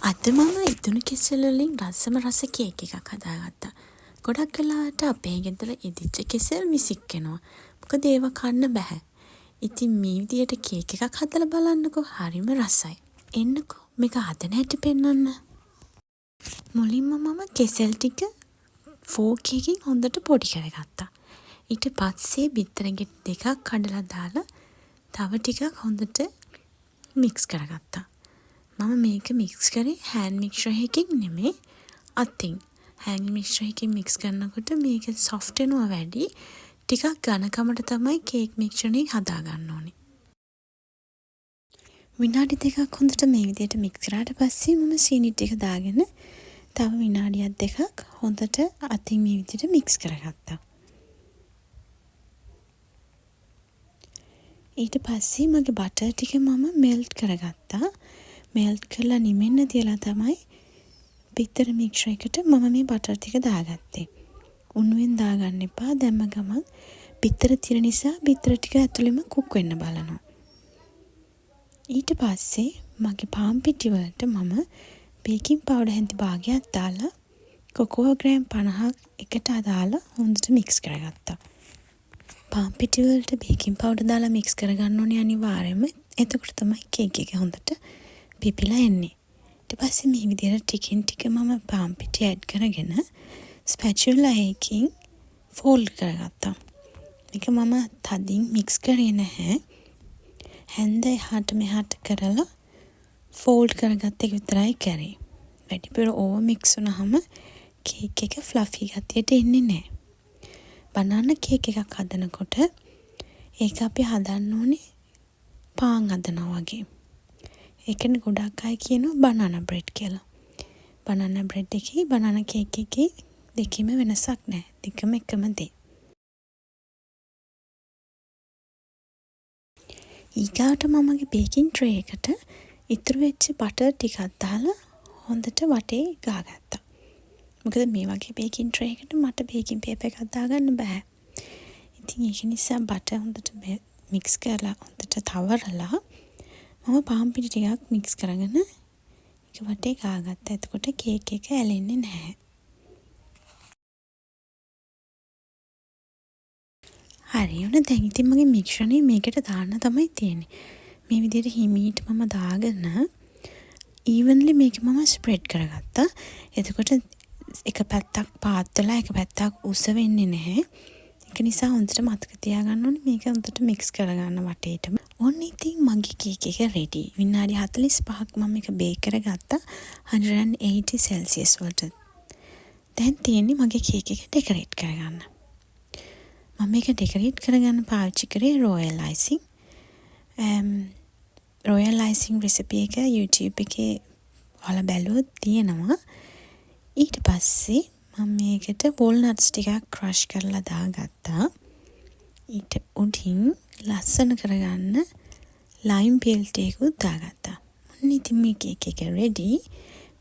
අද මම ඉදුණු කෙසෙල් වලින් රසම රස කේක් එකක් හදාගත්තා. ගොඩක් වෙලාවට අපේ ගෙදර ඉදිච්ච කෙසෙල් විසික්කෙනවා. මොකද ඒවා කන්න බෑ. ඉතින් මේ විදියට කේක් එකක් හදලා බලන්නකෝ. හරිම රසයි. එන්නකෝ මේක හදන හැටි පෙන්වන්න. මුලින්ම මම කෙසෙල් ටික ෆෝක් එකකින් හොඳට පොඩි කරගත්තා. ඊට පස්සේ බිත්තර ගෙඩි දෙකක් කඩලා දාලා තව ටිකක් හොඳට මික්ස් කරගත්තා. මම මේක මික්ස් කරේ හෑන්ඩ් මික්සර් එකකින් නෙමෙයි අතින්. හෑන්ඩ් මික්සර් එකකින් මික්ස් කරනකොට මේක සොෆ්ට් වෙනවා වැඩි. ටිකක් ඝනකමට තමයි කේක් මික්සර් එක හදා ගන්න ඕනේ. විනාඩි දෙකක් හොඳට මේ විදිහට මික්ස් කරාට පස්සේ මම සීනි ටික දාගෙන තව විනාඩියක් දෙකක් හොඳට අතින් මේ විදිහට මික්ස් කරගත්තා. ඊට පස්සේ මගේ බටර් ටික මම මෙල්ට් කරගත්තා. මෙල්ට් කරලා නිමෙන්න තියලා තමයි බිත්තර මික්සර් එකට මම මේ බටර් ටික දාගත්තේ. උණුවෙන් දාගන්න එපා. දැම්ම ගමන් බිත්තර තියෙන නිසා බිත්තර ටික ඇතුළෙම කුක් වෙන්න බලනවා. ඊට පස්සේ මගේ පාන් පිටි වලට මම බේකින් පවුඩර් හැන්ති භාගයක් දාලා කොකෝ ග්‍රෑම් 50ක් එකට දාලා හොඳට මික්ස් කරගත්තා. පාන් පිටි වලට බේකින් පවුඩර් දාලා මික්ස් කරගන්න ඕනේ අනිවාර්යයෙන්ම. එතකොට තමයි කේක් එක හොඳට පිපිලා එන්නේ. ඊට පස්සේ මේ විදිහට ටිකින් ටික මම පාන් පිටි ඇඩ් කරගෙන ස්පැචුලා එකකින් ෆෝල්ඩ් කරගත්තා. මේක මම තදින් මික්ස් කරේ නැහැ. හැන්ද එහාට මෙහාට කරලා ෆෝල්ඩ් කරගත්ත එක විතරයි කරේ. වැඩිපුර ඕවර් මික්ස් වුණාම කේක් එක ෆ්ලෆි ගතියට එන්නේ නැහැ. බනානා කේක් එකක් හදනකොට ඒක අපි හදන්න ඕනේ පාන් හදනවා වගේ. ඒකනේ ගොඩක් අය කියනවා බනානා බ්‍රෙඩ් කියලා. බනානා බ්‍රෙඩ් එකේ බනානා කේක් එකේ දෙකෙම වෙනසක් නැහැ. දෙකම එකම දේ. ඊගාට මමගේ බේකින් ට්‍රේ එකට ඉතුරු වෙච්ච බටර් ටිකක් දාලා හොඳට වටේ ගාගත්තා. මොකද මේ වගේ බේකින් ට්‍රේ එකකට මට බේකින් පේපර් එකක් දාගන්න බෑ. ඉතින් ඒක නිසා බටර් හොඳට මික්ස් කරලා හොඳට තවරලා මම පාන් පිටි ටිකක් මික්ස් කරගෙන ඒක වටේ ගාගත්තා. එතකොට කේක් එක ඇලෙන්නේ නැහැ. හරි වුණා. දැන් ඉතින් මගේ මික්සරේ මේකට දාන්න තමයි තියෙන්නේ. මේ විදිහට හිමීට මම දාගෙන ඊවන්ලි මේක මම ස්ප්‍රෙඩ් කරගත්තා. එතකොට එක පැත්තක් පාත් වෙලා එක පැත්තක් උස වෙන්නේ නැහැ. ඒක නිසා හොඳට මතක තියාගන්න ඕනේ මේක හොඳට මික්ස් කරගන්න වටේටම. ඔන්න ඉතින් මගේ කේක් එක රෙඩි. විනාඩි 45ක් මම මේක බේක් කරගත්තා 180 සෙල්සියස් වලට. දැන් තියෙන්නේ මගේ කේක් එක ඩෙකොරේට් කරගන්න. මම මේක ඩෙකොරේට් කරගන්න පාවිච්චි කරේ royal icing. Royal icing recipe එක YouTube එකේ ඔයාලා බැලුවොත් තියෙනවා. ඊට පස්සේ මම මේකට වෝල්නට්ස් ටිකක් ක්‍රෂ් කරලා දාගත්තා. ඊට උඩින් ලස්සන කරගන්න ලයිම් පීල් ටිකකුත් දාගත්තා. මොන්න ඉතින් මේ කේක් එක රෙඩි.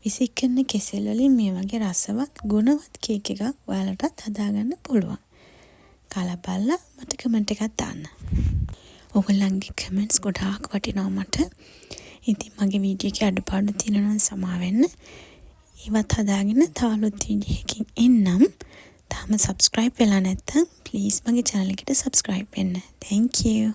විසිකරන කෙසෙල් වලින් මේ වගේ රසවත් ගුණවත් කේක් එකක් ඔයාලටත් හදාගන්න පුළුවන්. කාලා බලලා මට කමෙන්ට් එකක් දාන්න. ඔයගොල්ලන්ගේ කමෙන්ට්ස් ගොඩාක් වටිනවා මට. ඉතින් මගේ වීඩියෝ එකේ අඩුපාඩු තියෙනවා නම් සමා වෙන්න. ඒවත් හදාගෙන තවලුත් වීඩියෝ එකකින් එන්නම්. තාම subscribe වෙලා නැත්නම් please මගේ channel එකට subscribe වෙන්න. Thank you.